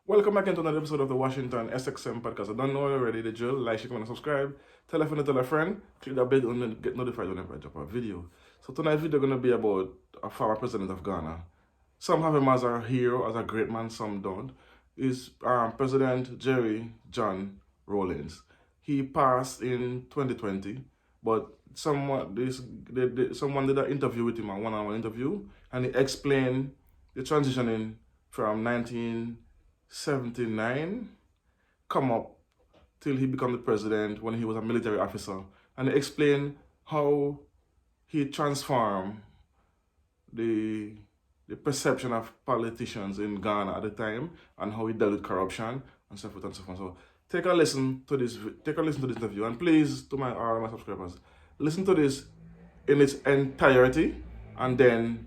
Welcome back into another episode of the Washington SXM podcast. I don't know already the drill. Like, share, comment, and subscribe. Tell a friend to tell a friend. Click that bell and get notified whenever I drop a video. So tonight's video going to be about a former president of Ghana. Some have him as a hero, as a great man. Some don't. Is President Jerry John Rawlings. He passed in 2020, but someone did an interview with him, a one-on-one interview, and he explained the transitioning from 1979 come up till he became the president when he was a military officer, and he explained how he transformed the perception of politicians in Ghana at the time and how he dealt with corruption and so forth and so forth. So take a listen to this interview, and please, to all my subscribers, listen to this in its entirety, and then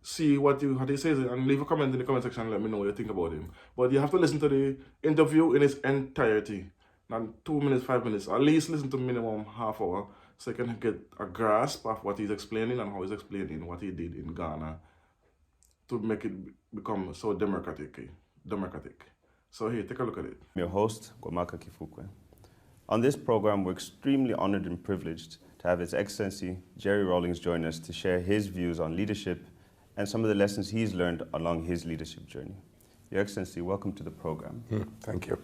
see what he says, and leave a comment in the comment section and let me know what you think about him. But you have to listen to the interview in its entirety, not 2 minutes, 5 minutes. At least listen to minimum half hour so you can get a grasp of what he's explaining and how he's explaining what he did in Ghana to make it become so democratic. So here, take a look at it. I'm your host, Gwamaka Kifukwe. On this program, we're extremely honored and privileged to have His Excellency Jerry Rawlings join us to share his views on leadership and some of the lessons he's learned along his leadership journey. Your Excellency, welcome to the program. Thank you.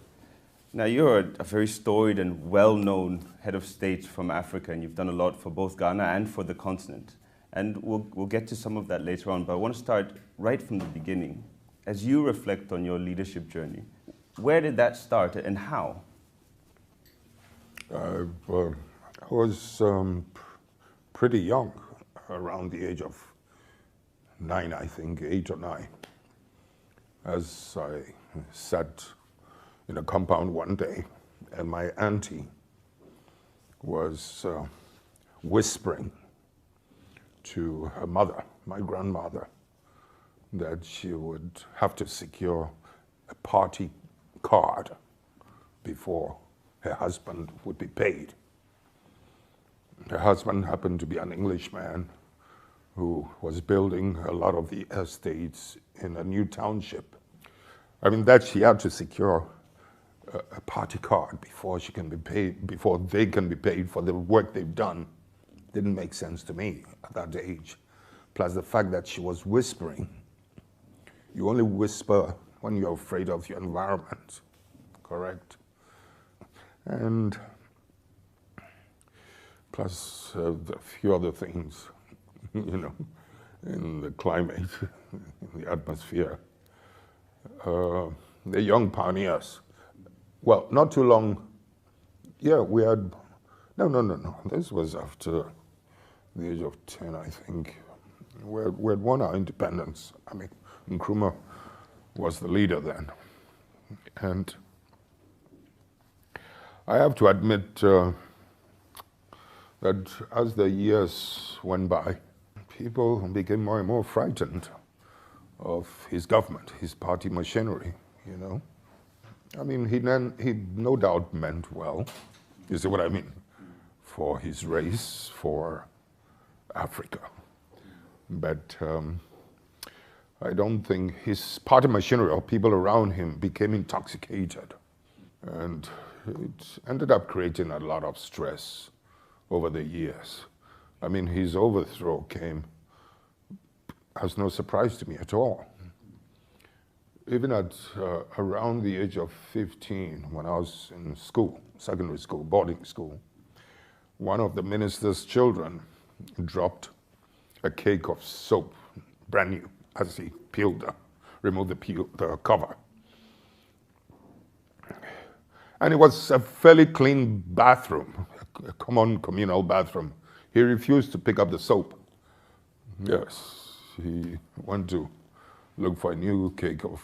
Now, you're a very storied and well-known head of state from Africa, and you've done a lot for both Ghana and for the continent. And we'll get to some of that later on, but I want to start right from the beginning. As you reflect on your leadership journey, where did that start and how? I was pretty young, around the age of 9, I think, 8 or 9, as I sat in a compound one day, and my auntie was whispering to her mother, my grandmother, that she would have to secure a party card before her husband would be paid. Her husband happened to be an Englishman who was building a lot of the estates in a new township. I mean, that she had to secure a party card before she can be paid, before they can be paid for the work they've done. Didn't make sense to me at that age. Plus the fact that she was whispering. You only whisper when you're afraid of your environment, correct? And plus a few other things, you know, in the climate, in the atmosphere. The young pioneers, well, not too long, yeah, we had, no, this was after the age of 10, I think. We had won our independence. I mean, Nkrumah was the leader then. And I have to admit that as the years went by, people became more and more frightened of his government, his party machinery, you know. I mean, he no doubt meant well, you see what I mean, for his race, for Africa. But I don't think his party machinery or people around him became intoxicated. And it ended up creating a lot of stress over the years. I mean, his overthrow came as no surprise to me at all. Even at around the age of 15, when I was in school, secondary school, boarding school, one of the minister's children dropped a cake of soap, brand new, as he removed the cover. And it was a fairly clean bathroom, a common communal bathroom. He refused to pick up the soap. Yes, he went to look for a new cake of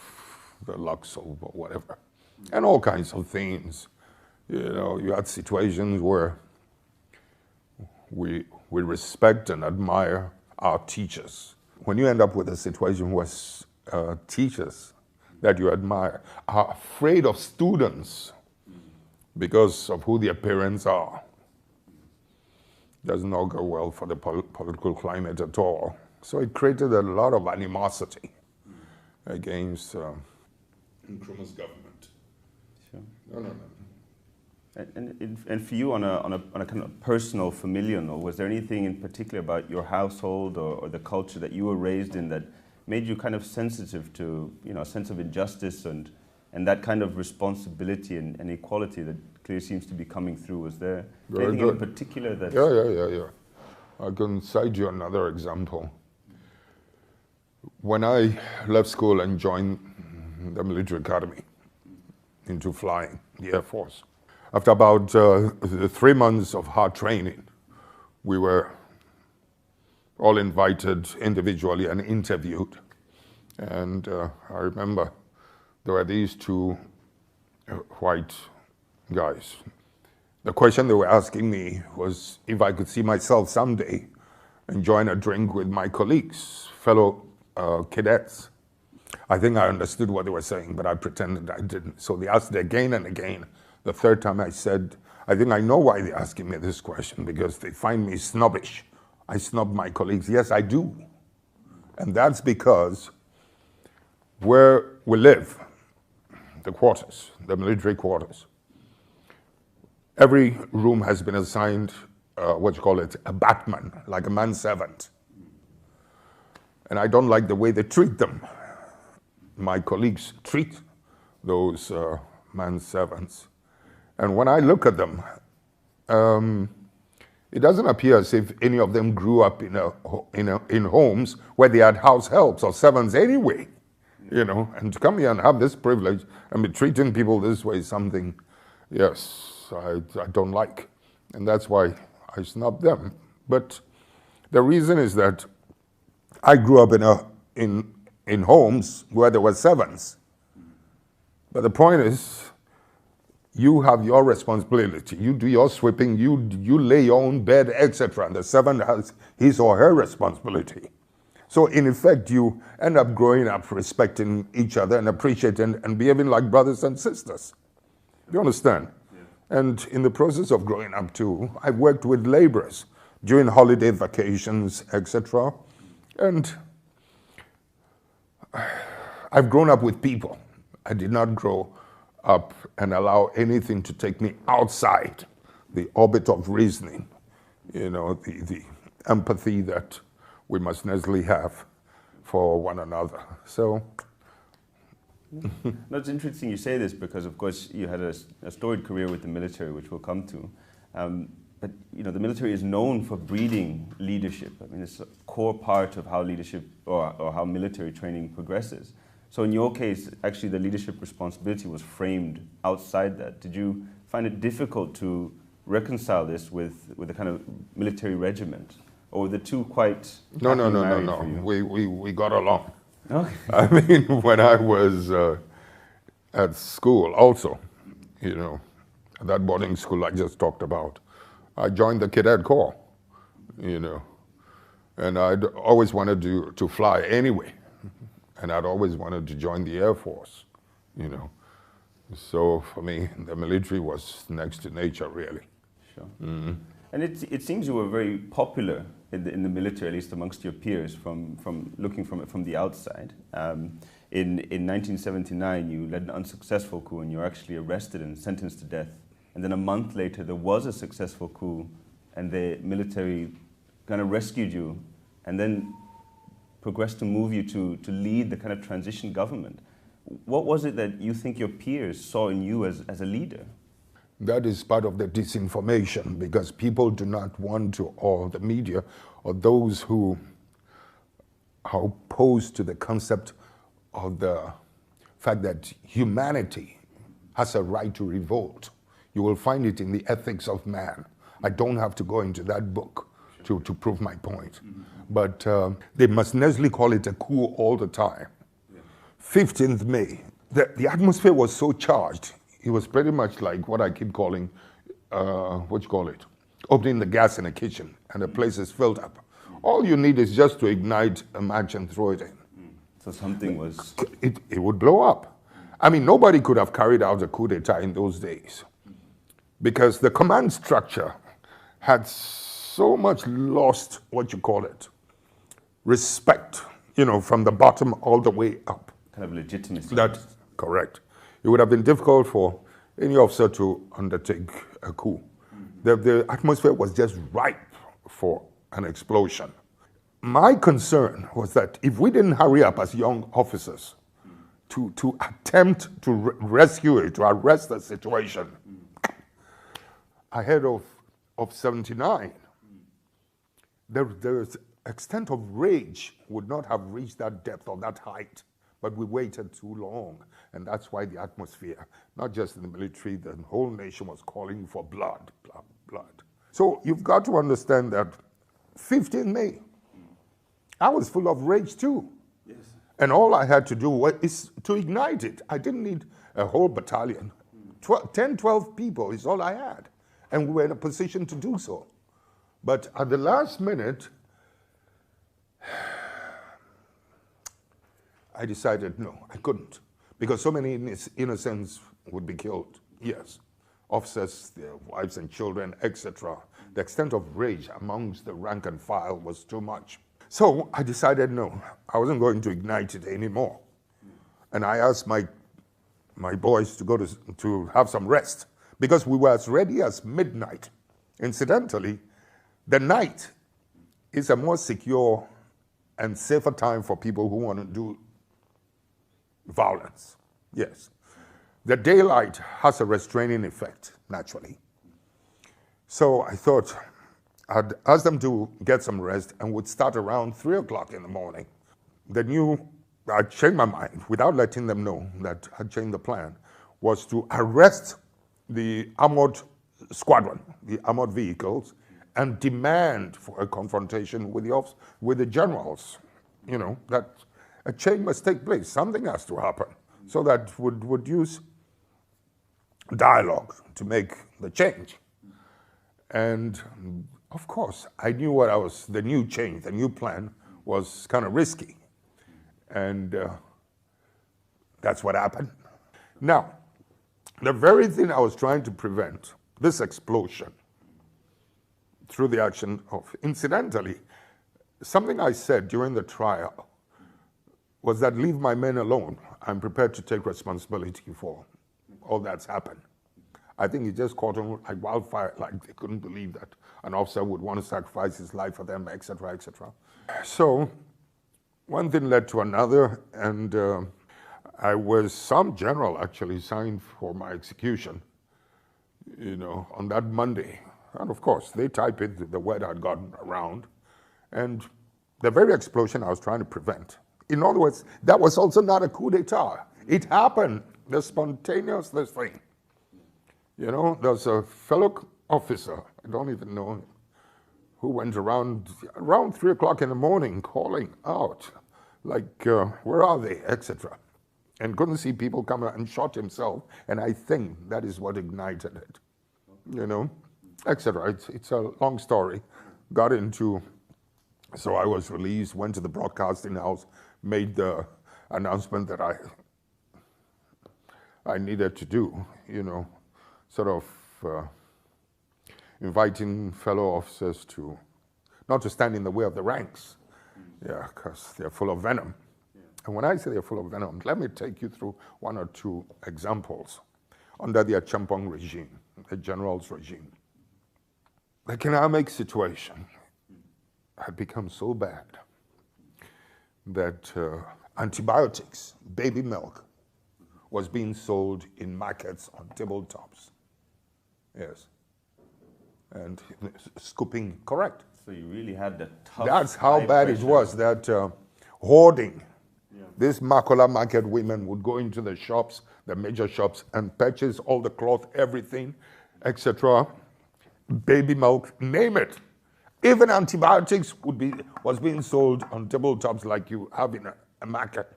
the Lux soap or whatever. And all kinds of things. You know, you had situations where we respect and admire our teachers. When you end up with a situation where teachers that you admire are afraid of students because of who their parents are, does not go well for the political climate at all. So it created a lot of animosity. against Nkrumah's government. Sure. No. And for you, on a kind of personal, familial note, was there anything in particular about your household or the culture that you were raised in that made you kind of sensitive to, a sense of injustice and that kind of responsibility and equality that clearly seems to be coming through? Was there anything in particular that? Yeah. I can cite you another example. When I left school and joined the military academy into flying, the Air Force, after about 3 months of hard training, we were all invited individually and interviewed. And I remember there were these two white guys. The question they were asking me was if I could see myself someday enjoying a drink with my colleagues, fellow cadets. I think I understood what they were saying, but I pretended I didn't. So they asked it again and again. The third time I said, I think I know why they're asking me this question, because they find me snobbish. I snub my colleagues. Yes, I do. And that's because where we live, the quarters, the military quarters, every room has been assigned, a batman, like a manservant. And I don't like the way they treat them. My colleagues treat those manservants. And when I look at them, it doesn't appear as if any of them grew up in homes where they had house helps or servants anyway, and to come here and have this privilege and be treating people this way is something, yes, I don't like. And that's why I snub them. But the reason is that I grew up in homes where there were servants. But the point is, you have your responsibility. You do your sweeping, you lay your own bed, etc. And the servant has his or her responsibility. So in effect, you end up growing up respecting each other and appreciating and behaving like brothers and sisters. You understand? Yeah. And in the process of growing up too, I've worked with laborers during holiday vacations, etc. And I've grown up with people. I did not grow up and allow anything to take me outside the orbit of reasoning, the empathy that we must necessarily have for one another. So. That's interesting you say this because, of course, you had a storied career with the military, which we'll come to. But the military is known for breeding leadership. I mean, it's a core part of how leadership or how military training progresses. So in your case, actually, the leadership responsibility was framed outside that. Did you find it difficult to reconcile this with the kind of military regiment, or were the two quite No. for you? We got along. Okay. I mean, when I was at school, also, that boarding school I just talked about, I joined the cadet corps, and I'd always wanted to fly anyway. And I'd always wanted to join the Air Force, So for me, the military was next to nature, really. Sure. Mm-hmm. And it seems you were very popular in the military, at least amongst your peers, from looking from it from the outside. In 1979, you led an unsuccessful coup, and you were actually arrested and sentenced to death. And then a month later, there was a successful coup, and the military kind of rescued you, and then progressed to move you to lead the kind of transition government. What was it that you think your peers saw in you as a leader? That is part of the disinformation, because people do not want to, or the media, or those who are opposed to the concept of the fact that humanity has a right to revolt. You will find it in the ethics of man. I don't have to go into that book to prove my point. Mm-hmm. But they must necessarily call it a coup all the time. Yeah. 15th May, the atmosphere was so charged. It was pretty much like what I keep calling, opening the gas in a kitchen and the place is filled up. All you need is just to ignite a match and throw it in. So something was... It would blow up. I mean, nobody could have carried out a coup d'etat in those days because the command structure had so much lost, respect, from the bottom all the way up. kind of legitimacy. That's correct. It would have been difficult for any officer to undertake a coup. The atmosphere was just ripe for an explosion. My concern was that if we didn't hurry up as young officers to attempt to rescue it, to arrest the situation, ahead of 79, the extent of rage would not have reached that depth or that height, but we waited too long. And that's why the atmosphere, not just in the military, the whole nation was calling for blood, blood, blood. So you've got to understand that 15 May, I was full of rage too. Yes. And all I had to do is to ignite it. I didn't need a whole battalion. 10, 12 people is all I had. And we were in a position to do so. But at the last minute, I decided no, I couldn't. Because so many innocents would be killed. Yes. Officers, their wives and children, etc. The extent of rage amongst the rank and file was too much. So I decided no, I wasn't going to ignite it anymore. And I asked my boys to go to have some rest because we were as ready as midnight. Incidentally, the night is a more secure and safer time for people who want to do violence. Yes. The daylight has a restraining effect, naturally. So I thought I'd ask them to get some rest and would start around 3 o'clock in the morning. I changed my mind without letting them know that I changed the plan, was to arrest the armored squadron, the armored vehicles, and demand for a confrontation with the generals. You know, that a change must take place. Something has to happen. So that would use dialogue to make the change. And of course, I knew the new change, the new plan was kind of risky. And that's what happened. Now, the very thing I was trying to prevent, this explosion, through the action of, incidentally, something I said during the trial was that leave my men alone. I'm prepared to take responsibility for all that's happened. I think it just caught on like wildfire, like they couldn't believe that an officer would want to sacrifice his life for them, etc., etc. So one thing led to another, and some general actually signed for my execution, you know, on that Monday. And of course, they typed it, the word had gotten around. And the very explosion I was trying to prevent. In other words, that was also not a coup d'etat. It happened, the spontaneous thing. You know, there's a fellow officer, I don't even know him, who went around 3 o'clock in the morning calling out, like, where are they, etc. And couldn't see people come and shot himself. And I think that is what ignited it, you know, etc. It's a long story. So I was released, went to the broadcasting house, made the announcement that I needed to do, you know, sort of inviting fellow officers not to stand in the way of the ranks, yeah, because they're full of venom. Yeah. And when I say they're full of venom, let me take you through one or two examples under the Achampong regime, the general's regime. The economic situation had become so bad that antibiotics, baby milk, was being sold in markets on tabletops. Yes. And scooping, correct. So you really had the tough. That's how bad it was, that hoarding. Yeah. These Makola market women would go into the shops, the major shops, and purchase all the cloth, everything, etc. Baby milk, name it. Even antibiotics was being sold on tabletops like you have in a market.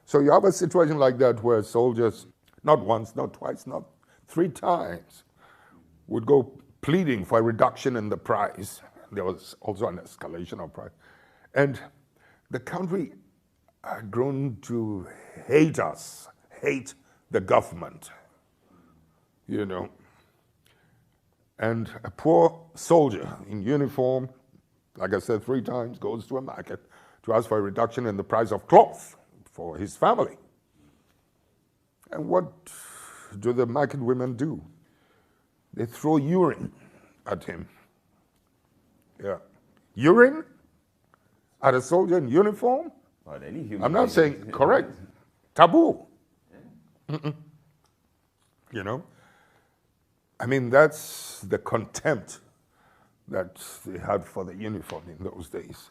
So you have a situation like that where soldiers, not once, not twice, not 3 times, would go pleading for a reduction in the price. There was also an escalation of price. And the country had grown to hate us, hate the government, you know. And a poor soldier in uniform, like I said 3 times, goes to a market to ask for a reduction in the price of cloth, for his family. And what do the market women do? They throw urine at him. Yeah. Urine at a soldier in uniform? But any human I'm not being- saying correct. Taboo. You know? I mean, that's the contempt that they had for the uniform in those days.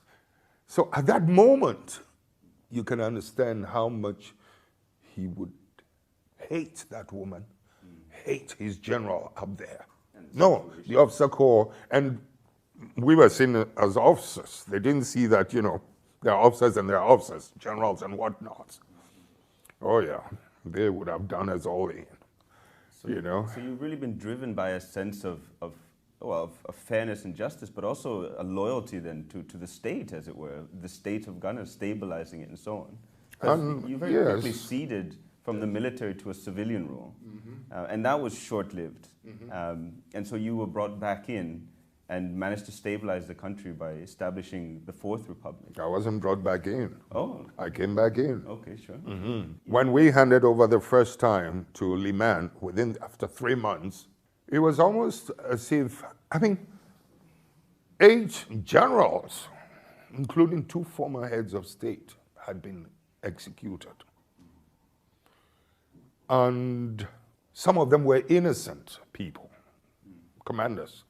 So at that moment, you can understand how much he would hate that woman, hate his general up there. No, the officer corps, and we were seen as officers. They didn't see that, you know, they're officers and they're officers, generals and whatnot. Oh yeah, they would have done us all in, you know. So you've really been driven by a sense of fairness and justice, but also a loyalty then to the state, as it were, the state of Ghana, stabilizing it and so on. 'Cause you very yes. quickly ceded from the military to a civilian role, and that was short-lived. And so you were brought back in and managed to stabilize the country by establishing the Fourth Republic. I wasn't brought back in. Oh, I came back in. okay, sure. When we handed over the first time to Liman, after 3 months, it was almost as if, I mean, 8 generals, including 2 former heads of state, had been executed. And some of them were innocent people, commanders.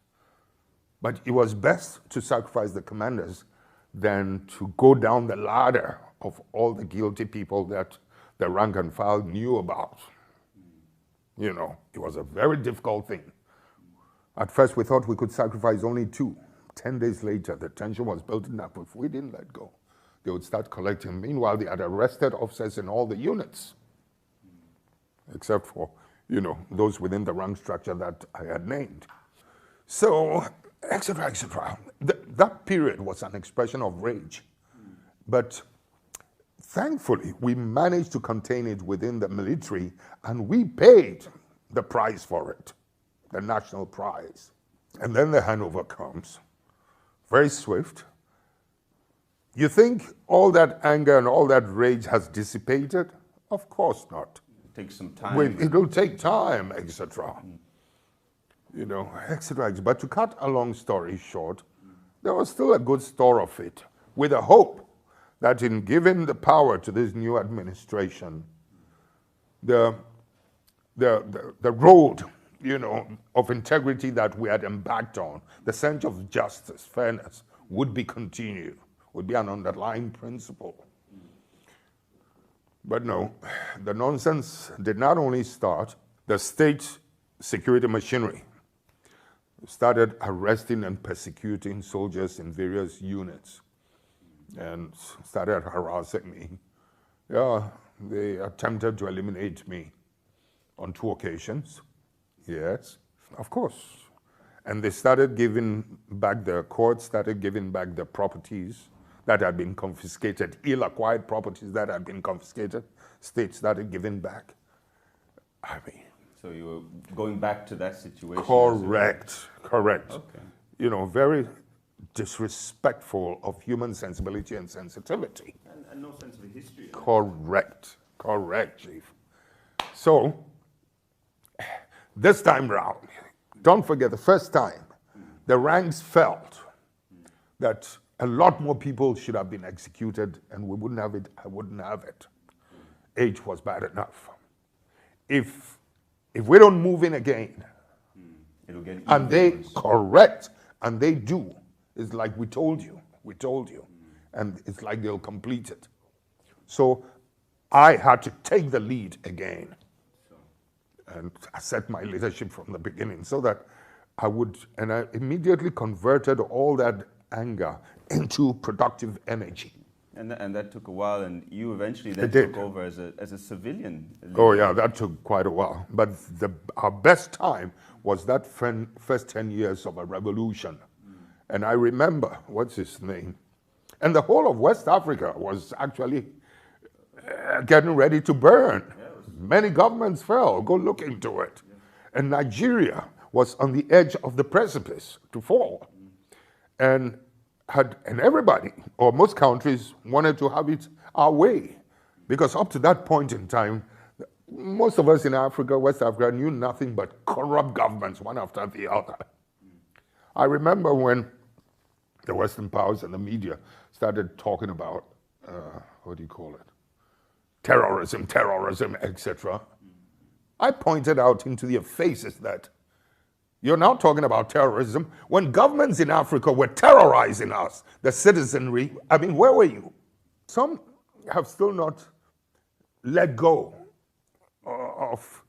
But it was best to sacrifice the commanders than to go down the ladder of all the guilty people that the rank and file knew about. You know, it was a very difficult thing. At first, we thought we could sacrifice only 2. 10 days later, the tension was building up. If we didn't let go, they would start collecting. Meanwhile, they had arrested officers in all the units, except for, you know, those within the rank structure that I had named. So, etc., etc. That period was an expression of rage. But thankfully, we managed to contain it within the military, and we paid the price for it, the national prize. And then the handover comes, very swift. You think all that anger and all that rage has dissipated? Of course not. It takes some time. It'll take time, etc. You know, etc. But to cut a long story short, there was still a good store of it, with a hope that in giving the power to this new administration, the road, you know, of integrity that we had embarked on, the sense of justice, fairness, would be continued, would be an underlying principle. But no, the nonsense did not only start, the state security machinery started arresting and persecuting soldiers in various units and started harassing me. Yeah, they attempted to eliminate me on 2 occasions. Yes, of course. And they started giving back, the courts started giving back the properties that had been confiscated, ill-acquired properties that had been confiscated. States started giving back. I mean, So you were going back to that situation. correct. Okay. You know, very disrespectful of human sensibility and sensitivity. And no sense of history. Correct, Chief. So, this time round, don't forget the first time, the ranks felt that a lot more people should have been executed and we wouldn't have it, I wouldn't have it. Age was bad enough. If we don't move in again, It'll get and even they, worse. correct, and they do, it's like we told you, and it's like they'll complete it. So I had to take the lead again and set my leadership from the beginning so that I would, and I immediately converted all that anger into productive energy. And that took a while, and you eventually then It did. took over as a civilian leader. Oh yeah, that took quite a while. But our best time was that first 10 years of a revolution. And I remember, what's his name? And the whole of West Africa was actually getting ready to burn. Many governments fell, go look into it. And Nigeria was on the edge of the precipice to fall. And everybody, or most countries, wanted to have it our way. Because up to that point in time, most of us in Africa, West Africa, knew nothing but corrupt governments, one after the other. I remember when the Western powers and the media started talking about, what do you call it? Terrorism, etc. I pointed out into their faces that you're now talking about terrorism when governments in Africa were terrorizing us, the citizenry. I mean, where were you? Some have still not let go of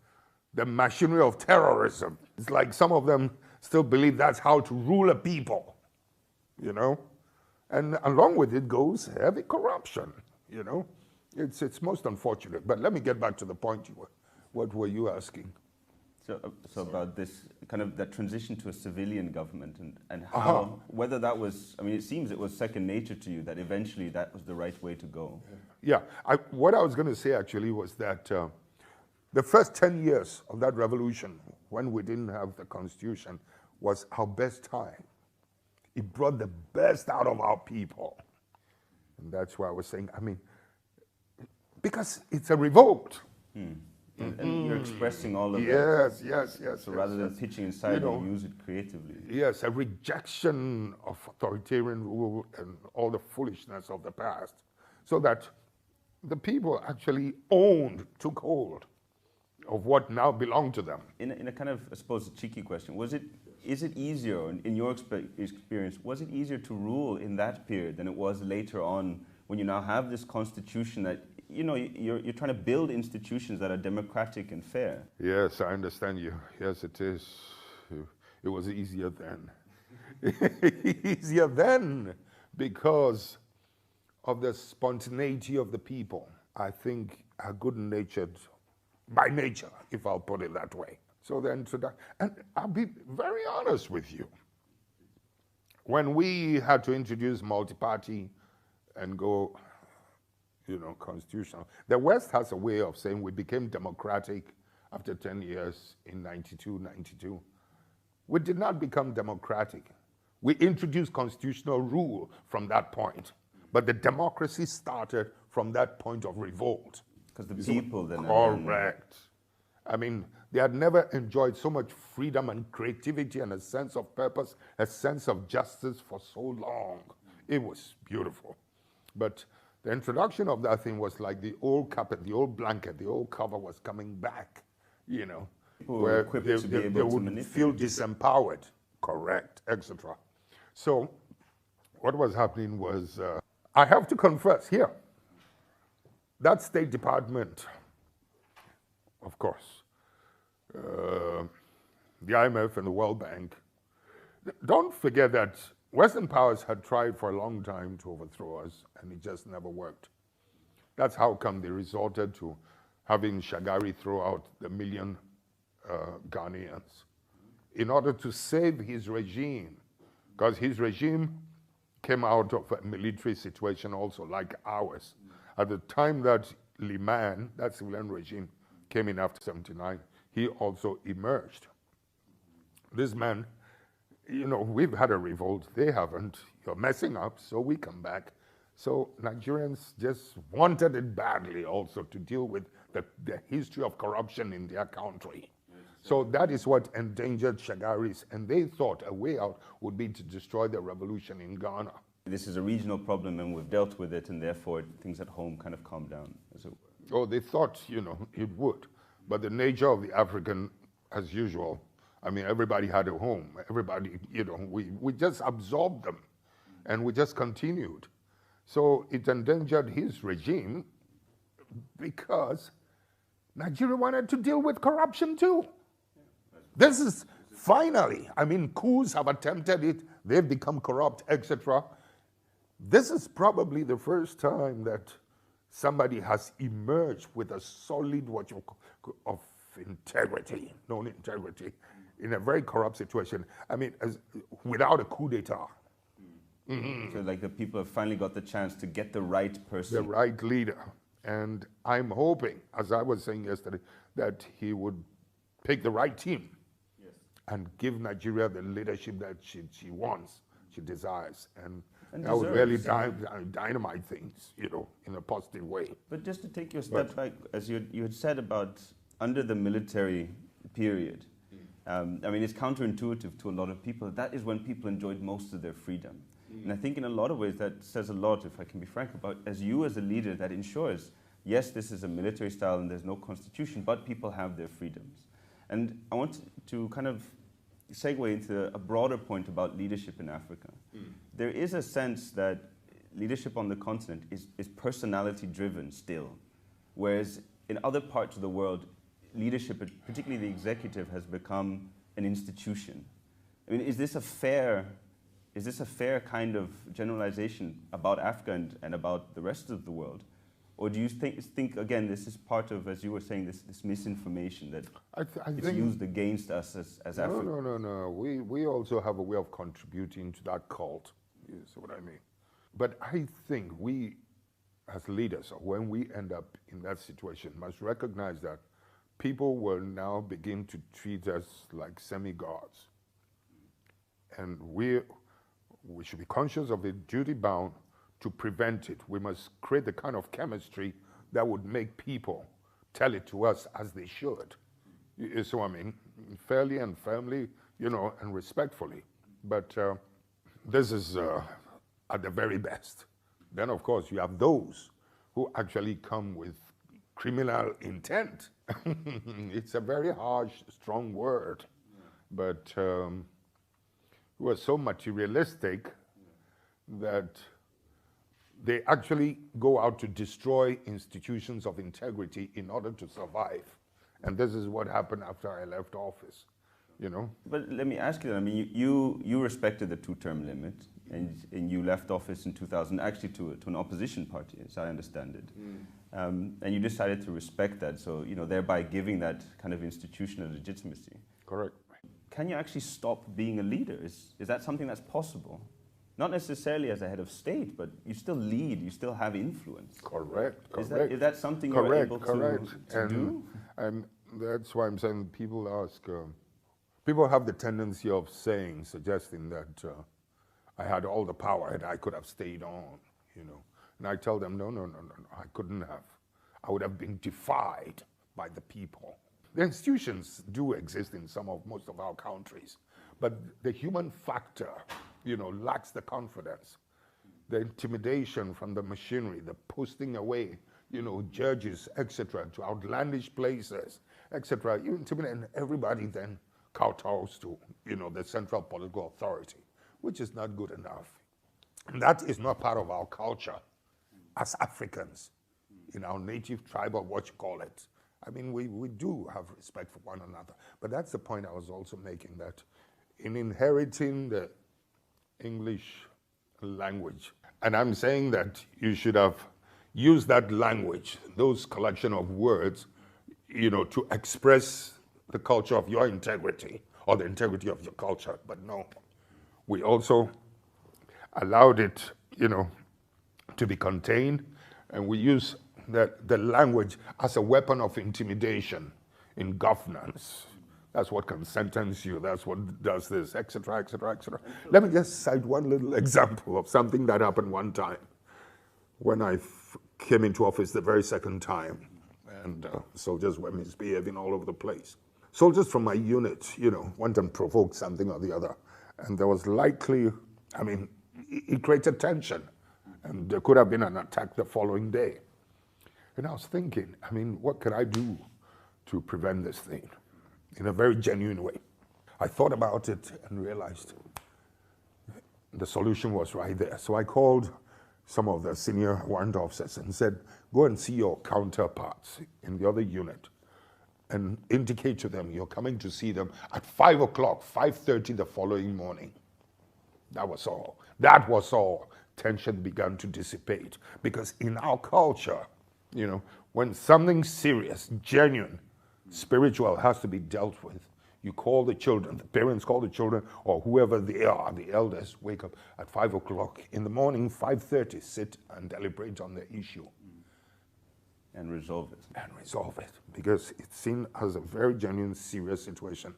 the machinery of terrorism. It's like some of them still believe that's how to rule a people, you know? And along with it goes heavy corruption, you know? It's most unfortunate. But let me get back to the point what were you asking? So about this kind of that transition to a civilian government and how, whether that was, I mean, it seems it was second nature to you that eventually that was the right way to go. Yeah, what I was going to say actually was that the first 10 years of that revolution, when we didn't have the constitution, was our best time. It brought the best out of our people. And that's why I was saying, I mean, because it's a revolt. And you're expressing all of Yes. So rather than pitching inside, you use it creatively. Yes, a rejection of authoritarian rule and all the foolishness of the past, so that the people actually took hold of what now belonged to them. In a kind of, I suppose, a cheeky question, is it easier, in your experience, was it easier to rule in that period than it was later on when you now have this constitution that, you know, you're trying to build institutions that are democratic and fair? Yes, I understand you. Yes, it is. It was easier then. Easier then because of the spontaneity of the people. I think are good-natured by nature, if I'll put it that way. So then, and I'll be very honest with you. When we had to introduce multi-party and go, you know, constitutional, the West has a way of saying we became democratic after 10 years in 92. We did not become democratic. We introduced constitutional rule from that point. But the democracy started from that point of revolt. Because the people then... Correct. I mean, they had never enjoyed so much freedom and creativity and a sense of purpose, a sense of justice for so long. It was beautiful. But the introduction of that thing was like the old carpet, the old blanket, the old cover was coming back, you know, people where equipped they, to be they, able they to would manipulate. feel disempowered, correct, etc. So what was happening was, I have to confess here, that State Department, of course, the IMF and the World Bank, don't forget that Western powers had tried for a long time to overthrow us, and it just never worked. That's how come they resorted to having Shagari throw out the million Ghanaians in order to save his regime, because his regime came out of a military situation also like ours. At the time that Liman, that civilian regime, came in after 79, he also emerged. This man, you know, we've had a revolt, they haven't. You're messing up, so we come back. So Nigerians just wanted it badly also to deal with the history of corruption in their country. So that is what endangered Shagaris, and they thought a way out would be to destroy the revolution in Ghana. This is a regional problem and we've dealt with it, and therefore things at home kind of calm down. Oh, they thought, you know, it would. But the nature of the African, as usual, I mean, everybody had a home. Everybody, you know, we just absorbed them and we just continued. So it endangered his regime because Nigeria wanted to deal with corruption too. This is finally, I mean, coups have attempted it, they've become corrupt, etc. This is probably the first time that somebody has emerged with a solid of integrity, known integrity, in a very corrupt situation. I mean, without a coup d'etat. So like the people have finally got the chance to get the right person. The right leader. And I'm hoping, as I was saying yesterday, that he would pick the right team and give Nigeria the leadership that she wants, she desires. And And that would really deserves. dynamite things, you know, in a positive way. But just to take you a step back, as you had said about under the military period, I mean, it's counterintuitive to a lot of people. That is when people enjoyed most of their freedom. And I think in a lot of ways that says a lot, if I can be frank, about as you as a leader that ensures, yes, this is a military style and there's no constitution, but people have their freedoms. And I want to kind of segue into a broader point about leadership in Africa. There is a sense that leadership on the continent is personality driven still, whereas in other parts of the world, leadership, particularly the executive, has become an institution. I mean, is this a fair kind of generalization about Africa and about the rest of the world? Or do you think again, this is part of, as you were saying, this misinformation that it's used against us as Africans? No. We also have a way of contributing to that cult, you see what I mean? But I think we, as leaders, when we end up in that situation, must recognize that people will now begin to treat us like semi-gods. And we should be conscious of it, duty-bound, to prevent it. We must create the kind of chemistry that would make people tell it to us as they should. You see what I mean? Fairly and firmly, you know, and respectfully. But this is at the very best. Then, of course, you have those who actually come with criminal intent. It's a very harsh, strong word, but who are so materialistic that they actually go out to destroy institutions of integrity in order to survive. And this is what happened after I left office, you know? But let me ask you that. I mean, you respected the two-term limit, and you left office in 2000, actually to an opposition party, as I understand it. And you decided to respect that, so, you know, thereby giving that kind of institutional legitimacy. Correct. Can you actually stop being a leader? Is that something that's possible? Not necessarily as a head of state, but you still lead, you still have influence. Correct. Is that something you're able to do? And that's why I'm saying people ask, people have the tendency of suggesting that I had all the power and I could have stayed on, you know. And I tell them, no, I couldn't have. I would have been defied by the people. The institutions do exist in most of our countries, but the human factor, you know, lacks the confidence. The intimidation from the machinery, the posting away, you know, judges, etc., to outlandish places, etc. You intimidate, and everybody then kowtows to, you know, the central political authority, which is not good enough. And that is not part of our culture as Africans, in our native tribe, or what you call it. I mean, we do have respect for one another. But that's the point I was also making, that in inheriting the English language, and I'm saying that you should have used that language, those collection of words, you know, to express the culture of your integrity or the integrity of your culture. But no, we also allowed it, you know, to be contained, and we use the language as a weapon of intimidation in governance. That's what can sentence you, that's what does this, etc., etc., etc. Let me just cite one little example of something that happened one time when I came into office the very second time, and soldiers were misbehaving all over the place. Soldiers from my unit, you know, went and provoked something or the other, and there was likely, I mean, it created tension, and there could have been an attack the following day. And I was thinking, I mean, what can I do to prevent this thing in a very genuine way? I thought about it and realized the solution was right there. So I called some of the senior warrant officers and said, go and see your counterparts in the other unit and indicate to them you're coming to see them at 5 o'clock, 5:30 the following morning. That was all. That was all. Tension began to dissipate, because in our culture, you know, when something serious, genuine, spiritual has to be dealt with, you call the children, the parents call the children, or whoever they are, the elders, wake up at 5 o'clock in the morning, 5:30, sit and deliberate on the issue. And resolve it. And resolve it, because it's seen as a very genuine, serious situation.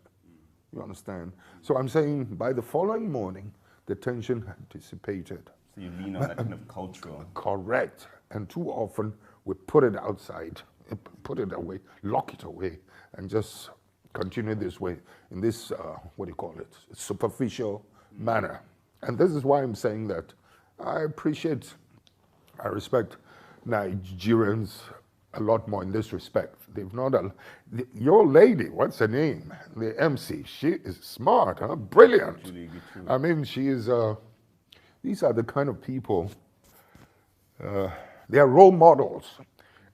You understand? So I'm saying by the following morning, the tension had dissipated So you lean on that kind of cultural. Correct. And too often we put it outside, put it away, lock it away, and just continue this way, in this, what do you call it, superficial manner. And this is why I'm saying that I respect Nigerians a lot more in this respect. They've not, your lady, what's her name? The MC, she is smart, huh? Brilliant. I mean, she is, these are the kind of people, they are role models,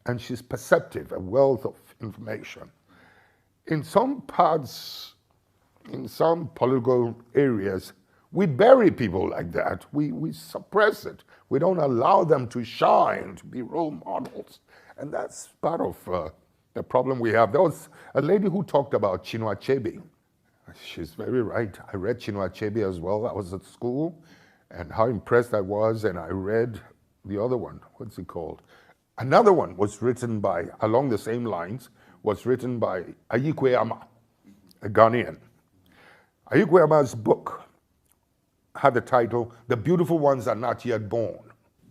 and she's perceptive, a wealth of information. In some parts, in some political areas, we bury people like that. We suppress it. We don't allow them to shine, to be role models. And that's part of the problem we have. There was a lady who talked about Chinua Achebe. She's very right. I read Chinua Achebe as well. I was at school, and how impressed I was, and I read the other one. What's it called? Another one was written by, along the same lines, was written by Ayikweyama, a Ghanaian. Ayikweyama's book had the title, The Beautiful Ones Are Not Yet Born.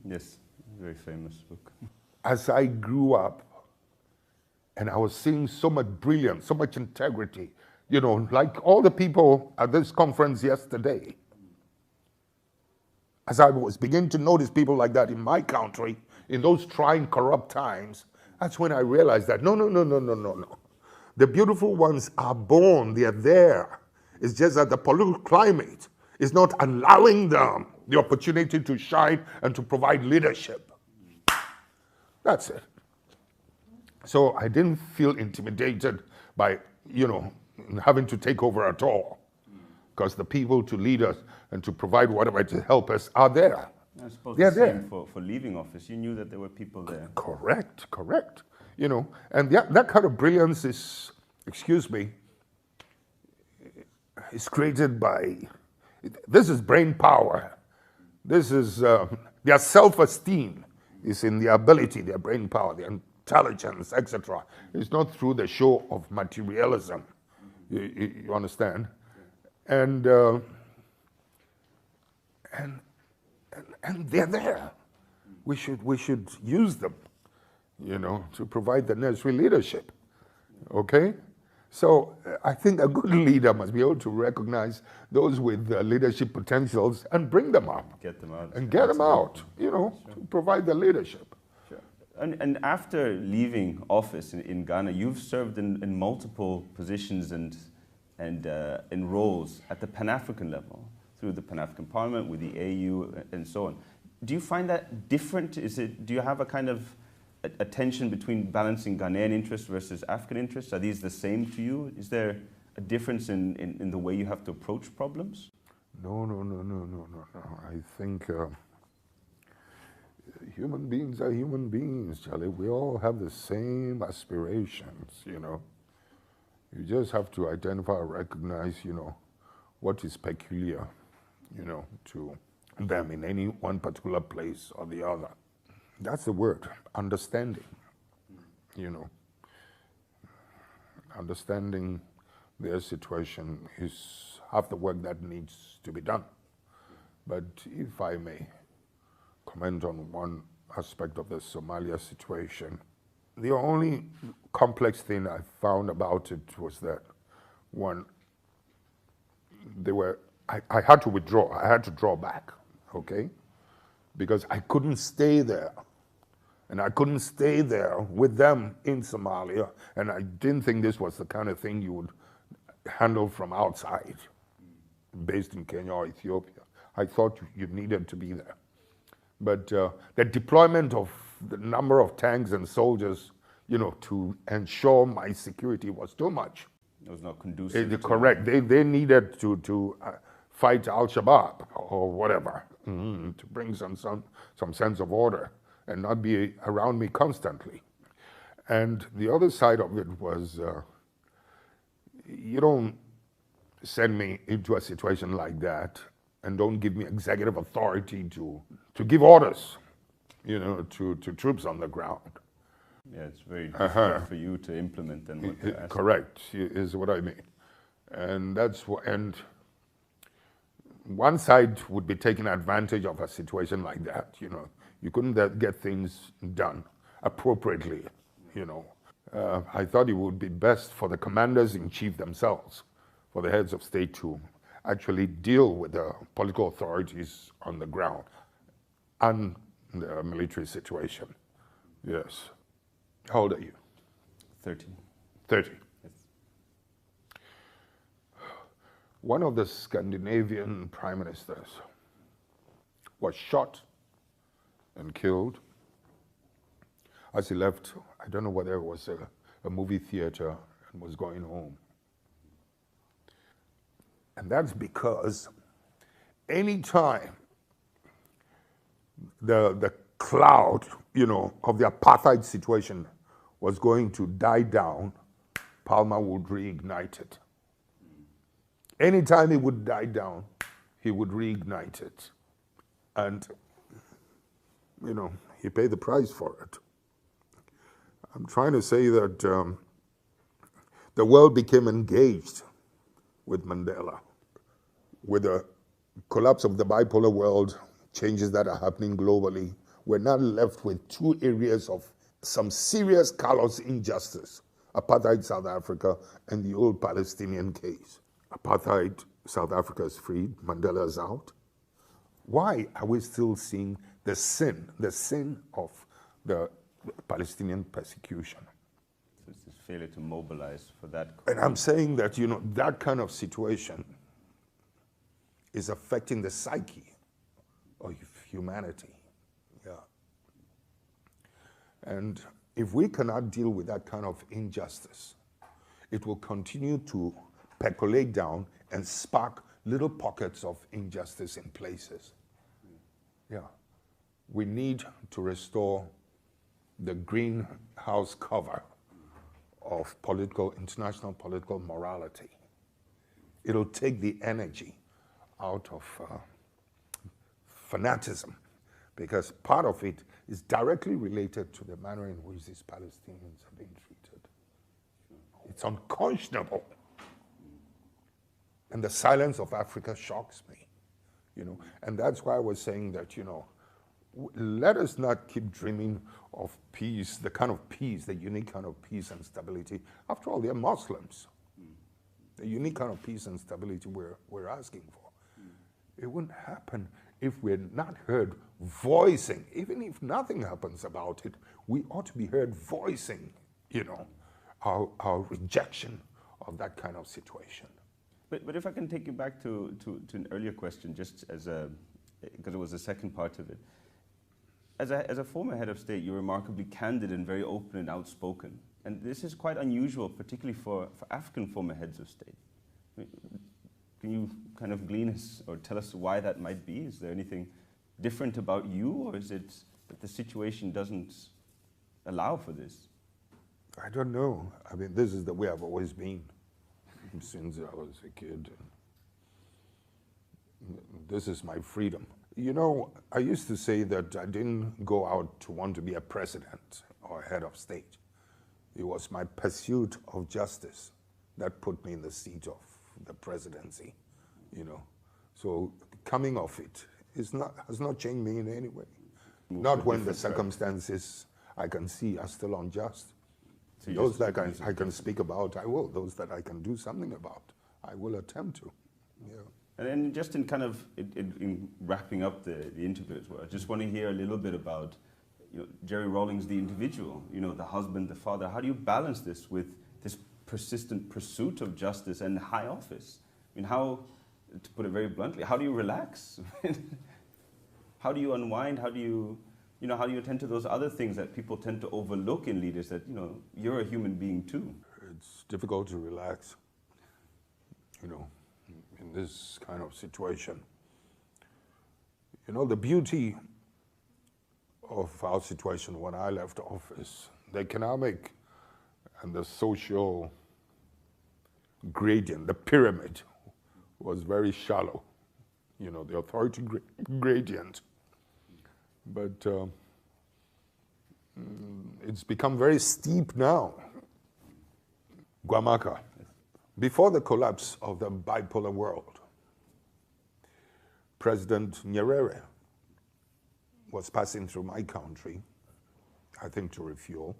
Yes, very famous book. As I grew up, and I was seeing so much brilliance, so much integrity, you know, like all the people at this conference yesterday. As I was beginning to notice people like that in my country, in those trying, corrupt times, that's when I realized that no. The beautiful ones are born, they are there. It's just that the political climate is not allowing them the opportunity to shine and to provide leadership. That's it. So I didn't feel intimidated by, you know, having to take over at all, because the people to lead us and to provide whatever to help us are there. I suppose They're the same there. for leaving office. You knew that there were people there. Correct. You know, and that kind of brilliance is, excuse me, is created by, this is brain power. This is, their self-esteem is in the ability, their brain power, their intelligence, etc. It's not through the show of materialism. You understand? And they're there. We should use them, you know, to provide the necessary leadership. Okay? So I think a good leader must be able to recognize those with leadership potentials and bring them up. Get them out. And get them out, you know, to provide the leadership. Sure. And after leaving office in Ghana, you've served in multiple positions and in roles at the Pan-African level, through the Pan-African Parliament, with the AU, and so on. Do you find that different? Do you have a kind of a tension between balancing Ghanaian interests versus African interests? Are these the same to you? Is there a difference in the way you have to approach problems? No. I think human beings are human beings, Charlie. We all have the same aspirations, you know. You just have to identify or recognize, you know, what is peculiar, you know, to them in any one particular place or the other. That's the word, understanding, you know. Understanding their situation is half the work that needs to be done. But if I may comment on one aspect of the Somalia situation, the only complex thing I found about it was that, one, I had to withdraw, I had to draw back, okay? Because I couldn't stay there. And I couldn't stay there with them in Somalia, and I didn't think this was the kind of thing you would handle from outside, based in Kenya or Ethiopia. I thought you needed to be there. But the deployment of the number of tanks and soldiers, you know, to ensure my security was too much. It was not conducive. Correct. They needed to fight Al-Shabaab or whatever, to bring some sense of order and not be around me constantly. And the other side of it was, you don't send me into a situation like that and don't give me executive authority to give orders, you know, to troops on the ground. Yeah, it's very difficult for you to implement then what they're asking. Correct, is what I mean. And that's what, and one side would be taking advantage of a situation like that, you know. You couldn't get things done appropriately, you know. I thought it would be best for the commanders-in-chief themselves, for the heads of state to actually deal with the political authorities on the ground and the military situation. Yes. How old are you? 30. 30. Yes. One of the Scandinavian prime ministers was shot and killed as he left, I don't know whether it was a movie theater and was going home. And that's because anytime the cloud, you know, of the apartheid situation was going to die down, Palmer would reignite it. Anytime it would die down, he would reignite it. And, you know, he paid the price for it. I'm trying to say that the world became engaged with Mandela, with the collapse of the bipolar world, changes that are happening globally. We're now left with two areas of some serious callous injustice: apartheid South Africa and the old Palestinian case. Apartheid South Africa is freed, Mandela is out. Why are we still seeing the sin of the Palestinian persecution? So it's this failure to mobilize for that. And I'm saying that, you know, that kind of situation is affecting the psyche of humanity. Yeah. And if we cannot deal with that kind of injustice, it will continue to percolate down and spark little pockets of injustice in places. Yeah. We need to restore the greenhouse cover of international political morality. It'll take the energy out of fanaticism, because part of it is directly related to the manner in which these Palestinians are being treated. It's unconscionable. And the silence of Africa shocks me, you know. And that's why I was saying that, you know, let us not keep dreaming of peace, the kind of peace, the unique kind of peace and stability. After all, they're Muslims. The unique kind of peace and stability we're asking for. It wouldn't happen if we're not heard voicing, even if nothing happens about it, we ought to be heard voicing, you know, our rejection of that kind of situation. But if I can take you back to an earlier question, just as because it was the second part of it. As a former head of state, you're remarkably candid and very open and outspoken. And this is quite unusual, particularly for African former heads of state. Can you kind of glean us or tell us why that might be? Is there anything different about you, or is it that the situation doesn't allow for this? I don't know. I mean, this is the way I've always been since I was a kid. This is my freedom. You know, I used to say that I didn't go out to want to be a president or a head of state. It was my pursuit of justice that put me in the seat of the presidency, you know. So coming off it has not changed me in any way. Not when the circumstances I can see are still unjust. So those that I can speak about, I will. Those that I can do something about, I will attempt to. Yeah. And then just in kind of in wrapping up the interview as well, I just want to hear a little bit about, you know, Jerry Rawlings, the individual, you know, the husband, the father. How do you balance this with this persistent pursuit of justice and high office? I mean, how, to put it very bluntly, how do you relax? How do you unwind? How do you attend to those other things that people tend to overlook in leaders, that, you know, you're a human being too? It's difficult to relax, you know, in this kind of situation. You know, the beauty of our situation when I left office, the economic and the social gradient, the pyramid, was very shallow. You know, the authority gradient. But it's become very steep now. Guamaka. Before the collapse of the bipolar world, President Nyerere was passing through my country, I think to refuel,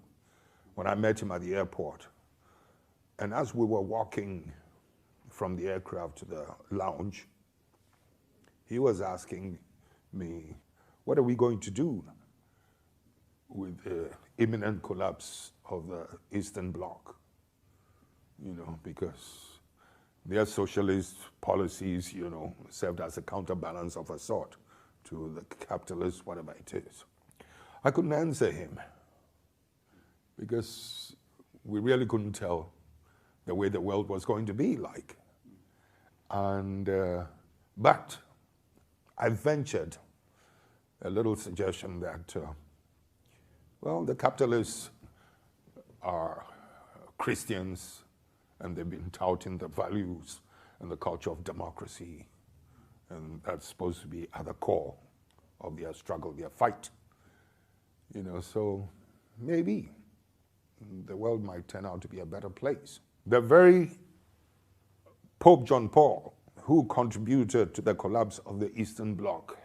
when I met him at the airport. And as we were walking from the aircraft to the lounge, he was asking me, what are we going to do with the imminent collapse of the Eastern Bloc? You know, because their socialist policies, you know, served as a counterbalance of a sort to the capitalist, whatever it is. I couldn't answer him because we really couldn't tell the way the world was going to be like. And, but I ventured a little suggestion that, well, the capitalists are Christians and they've been touting the values and the culture of democracy, and that's supposed to be at the core of their struggle, their fight. You know, so maybe the world might turn out to be a better place. The very Pope John Paul, who contributed to the collapse of the Eastern Bloc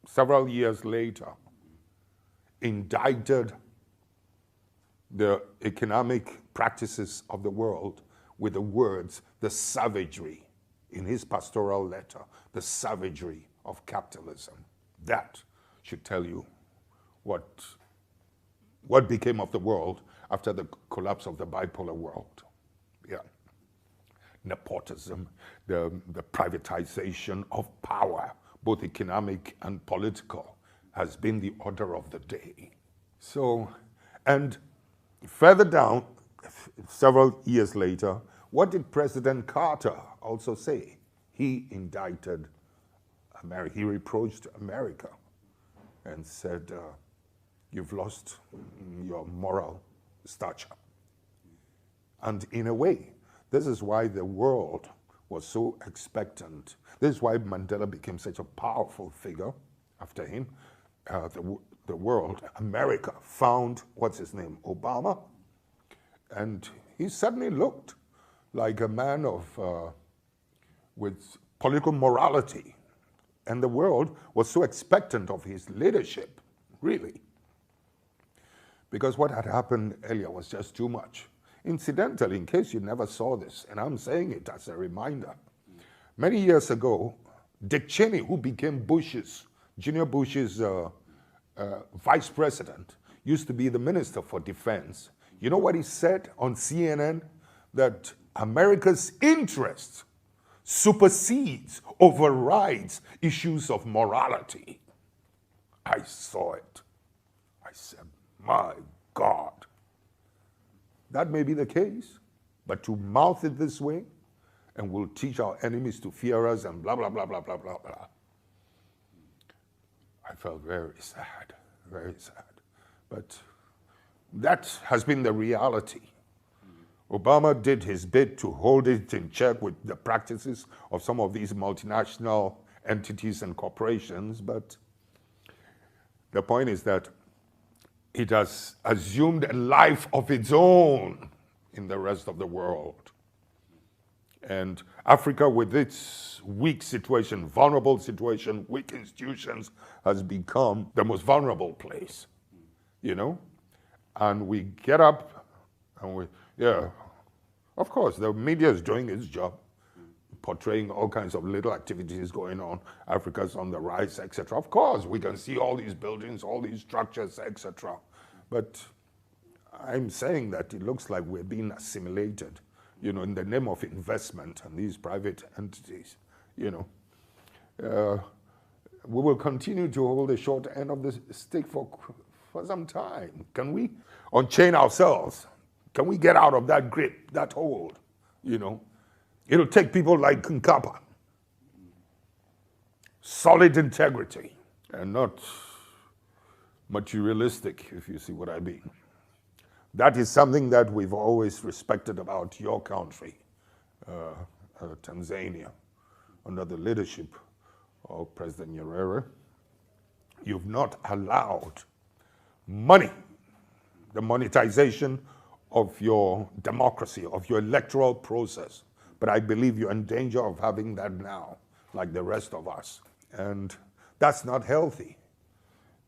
several years later, indicted the economic practices of the world with the words, the savagery, in his pastoral letter, the savagery of capitalism. That should tell you what became of the world after the collapse of the bipolar world. Yeah. Nepotism, the privatization of power, both economic and political, has been the order of the day. So, and further down, several years later, what did President Carter also say? He indicted America. He reproached America and said, you've lost your moral stature. And in a way, this is why the world was so expectant. This is why Mandela became such a powerful figure after him. The world, America, found, what's his name, Obama, and he suddenly looked like a man of, with political morality. And the world was so expectant of his leadership, really. Because what had happened earlier was just too much. Incidentally, in case you never saw this, and I'm saying it as a reminder, many years ago, Dick Cheney, who became Junior Bush's vice president, used to be the Minister for Defense. You know what he said on CNN? That America's interest supersedes, overrides issues of morality. I saw it. I said, my God. That may be the case, but to mouth it this way, and we'll teach our enemies to fear us and blah, blah, blah, blah, blah, blah, blah. I felt very sad, very sad. But that has been the reality. Obama did his bit to hold it in check with the practices of some of these multinational entities and corporations, but the point is that it has assumed a life of its own in the rest of the world. And Africa, with its weak situation, vulnerable situation, weak institutions, has become the most vulnerable place, you know? And we get up and yeah, of course, the media is doing its job, portraying all kinds of little activities going on. Africa's on the rise, etc. Of course, we can see all these buildings, all these structures, etc. But I'm saying that it looks like we're being assimilated, you know, in the name of investment and these private entities, you know. We will continue to hold the short end of the stick for some time. Can we unchain ourselves? Can we get out of that grip, that hold, you know? It'll take people like Nkapa. Solid integrity and not materialistic, if you see what I mean. That is something that we've always respected about your country, Tanzania, under the leadership of President Nyerere. You've not allowed money, the monetization of your democracy, of your electoral process. But I believe you're in danger of having that now, like the rest of us. And that's not healthy,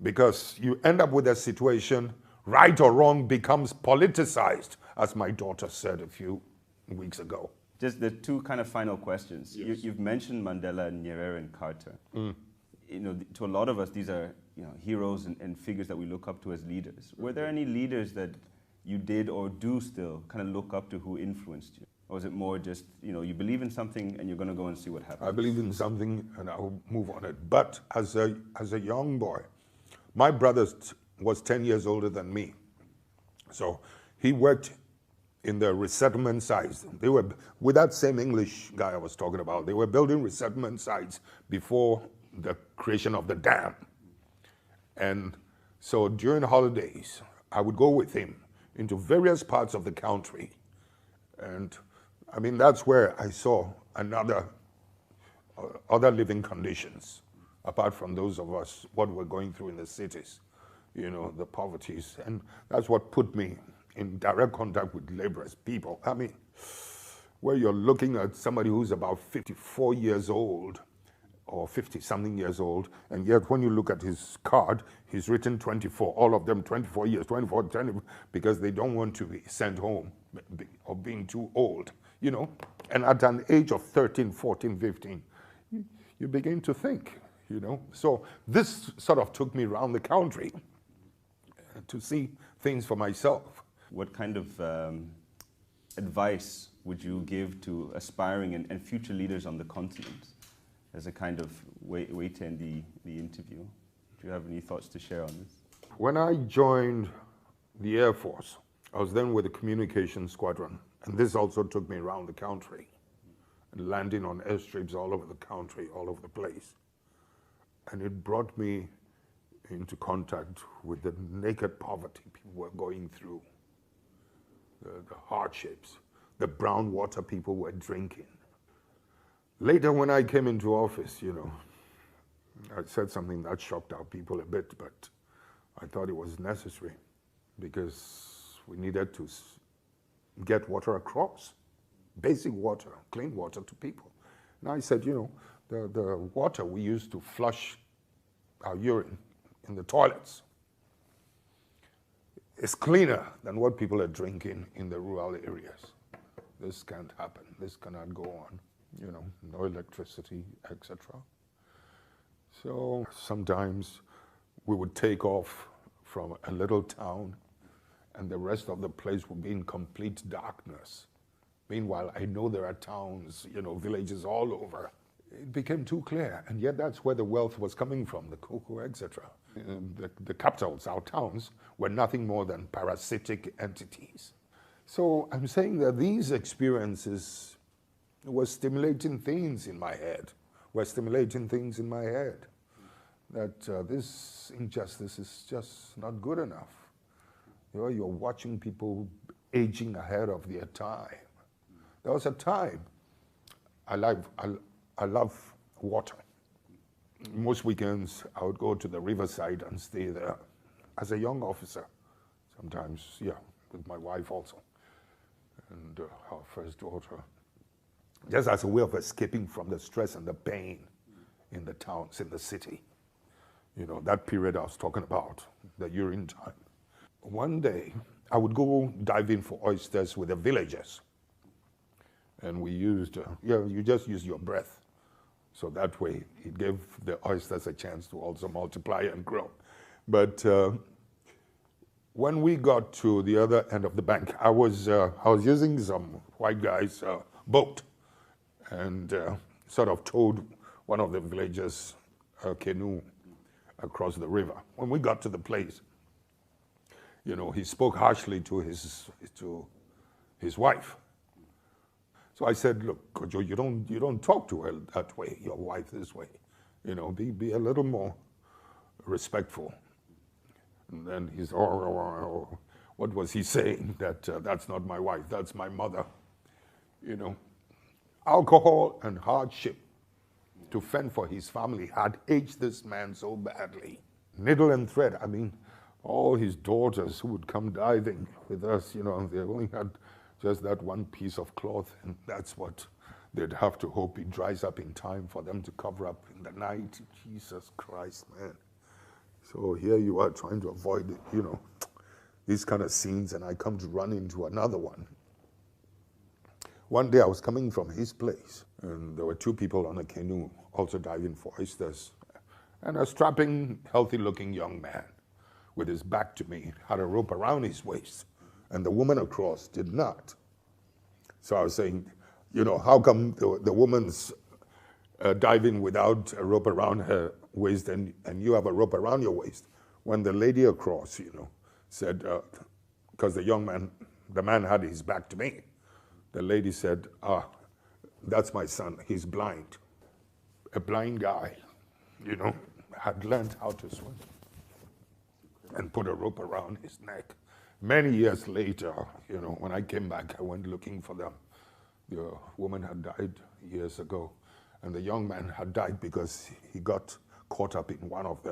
because you end up with a situation, right or wrong becomes politicized, as my daughter said a few weeks ago. Just the two kind of final questions. You've mentioned Mandela, Nyerere, and Carter. You know, to a lot of us, these are heroes and figures that we look up to as leaders. Were there any leaders that you did or do still kind of look up to who influenced you? Or was it more just, you believe in something and you're going to go and see what happens? I believe in something and I'll move on it. But as a young boy, my brother was 10 years older than me. So he worked in the resettlement sites. They were, with that same English guy I was talking about, they were building resettlement sites before the creation of the dam. And so during holidays, I would go with him into various parts of the country. And I mean, that's where I saw other living conditions, apart from those of us, what we're going through in the cities, the poverties. And that's what put me in direct contact with laborers, people. I mean, where you're looking at somebody who's about 54 years old or 50-something years old, and yet when you look at his card, he's written 24, all of them 24 years, 24, 20, because they don't want to be sent home or being too old, And at an age of 13, 14, 15, you begin to think, So this sort of took me around the country to see things for myself. What kind of advice would you give to aspiring and future leaders on the continent as a kind of way to end the interview? Do you have any thoughts to share on this? When I joined the Air Force, I was then with the communications squadron, and this also took me around the country and landing on airstrips all over the country, all over the place. And it brought me into contact with the naked poverty people were going through, the hardships, the brown water people were drinking. Later, when I came into office, I said something that shocked our people a bit, but I thought it was necessary because we needed to get water across, basic water, clean water to people. And I said, the water we use to flush our urine in the toilets is cleaner than what people are drinking in the rural areas. This can't happen. This cannot go on. No electricity, etc. So sometimes we would take off from a little town and the rest of the place would be in complete darkness. Meanwhile, I know there are towns, villages all over. It became too clear, and yet that's where the wealth was coming from, the cocoa, etc. The capitals, our towns, were nothing more than parasitic entities. So I'm saying that these experiences were stimulating things in my head, that this injustice is just not good enough. You're watching people aging ahead of their time. There was a time, I love water. Most weekends, I would go to the riverside and stay there as a young officer. Sometimes, with my wife also, and our first daughter. Just as a way of escaping from the stress and the pain in the towns, in the city. That period I was talking about, the urine time. One day, I would go diving for oysters with the villagers. And we used, you just use your breath. So that way, it gave the oysters a chance to also multiply and grow. But when we got to the other end of the bank, I was using some white guy's boat and sort of towed one of the villagers' canoe across the river. When we got to the place, he spoke harshly to his wife. So I said, look, Kojo, you don't talk to her that way, your wife this way. Be a little more respectful. And then he's, what was he saying? That's not my wife, that's my mother. Alcohol and hardship to fend for his family had aged this man so badly. Needle and thread, all his daughters who would come diving with us, they only had just that one piece of cloth, and that's what they'd have to hope it dries up in time for them to cover up in the night. Jesus Christ, man. So here you are trying to avoid, these kind of scenes, and I come to run into another one. One day I was coming from his place, and there were two people on a canoe also diving for oysters. And a strapping, healthy-looking young man with his back to me had a rope around his waist, and the woman across did not. So I was saying, how come the woman's diving without a rope around her waist and you have a rope around your waist? When the lady across, said, because the man had his back to me, the lady said, that's my son, he's blind. A blind guy, had learned how to swim and put a rope around his neck. Many years later, when I came back, I went looking for them. The woman had died years ago, and the young man had died because he got caught up in one of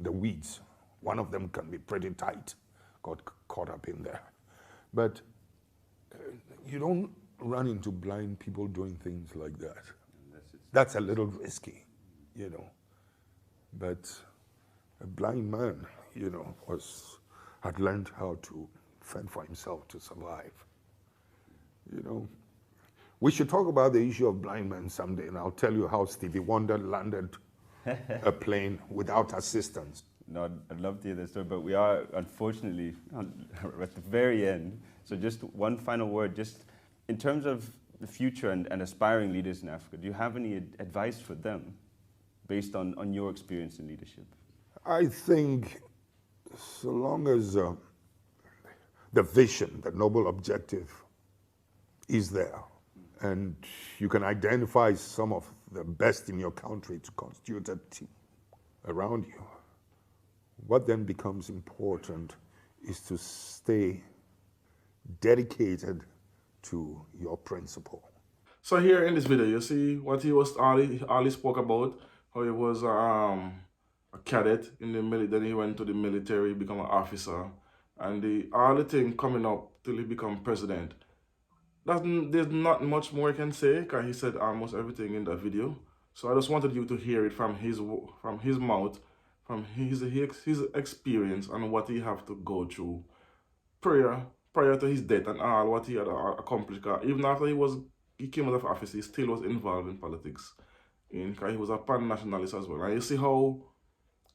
the weeds. One of them can be pretty tight, got caught up in there. But you don't run into blind people doing things like that. That's a little risky, But a blind man, had learned how to fend for himself to survive. We should talk about the issue of blind men someday, and I'll tell you how Stevie Wonder landed a plane without assistance. No, I'd love to hear the story, but we are unfortunately at the very end. So just one final word, just in terms of the future and aspiring leaders in Africa, do you have any advice for them based on your experience in leadership? I think so long as the vision, the noble objective is there, and you can identify some of the best in your country to constitute a team around you, what then becomes important is to stay dedicated to your principle. So here in this video, you see what all he spoke about, how he was a cadet in the military, then he went to the military, become an officer, and all the thing coming up till he become president. There's not much more I can say, because he said almost everything in the video. So I just wanted you to hear it from his mouth, from his experience and what he have to go through prior to his death and all what he had accomplished. Even after he came out of office, he still was involved in politics, because he was a pan-nationalist as well. And you see how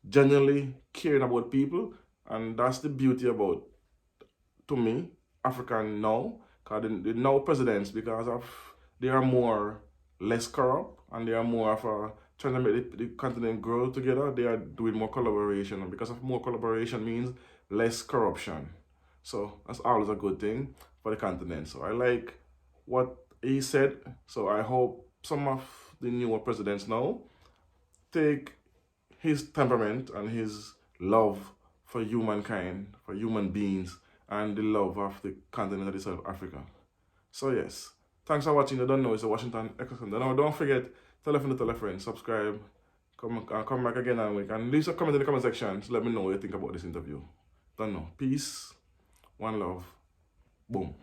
genuinely caring about people, and that's the beauty about, to me, Africa now, because the now presidents, because they are less corrupt, and they are more of trying to make the continent grow together. They are doing more collaboration, and because of more collaboration means less corruption. So that's always a good thing for the continent. So I like what he said. So I hope some of the newer presidents now take his temperament and his love for humankind, for human beings, and the love of the continent itself, Africa. So yes, thanks for watching. I don't know, it's a Washington excellent. Don't forget, tell a friend, subscribe, come back again, and we can leave a comment in the comment section to let me know what you think about this interview. Don't know. Peace, one love, boom.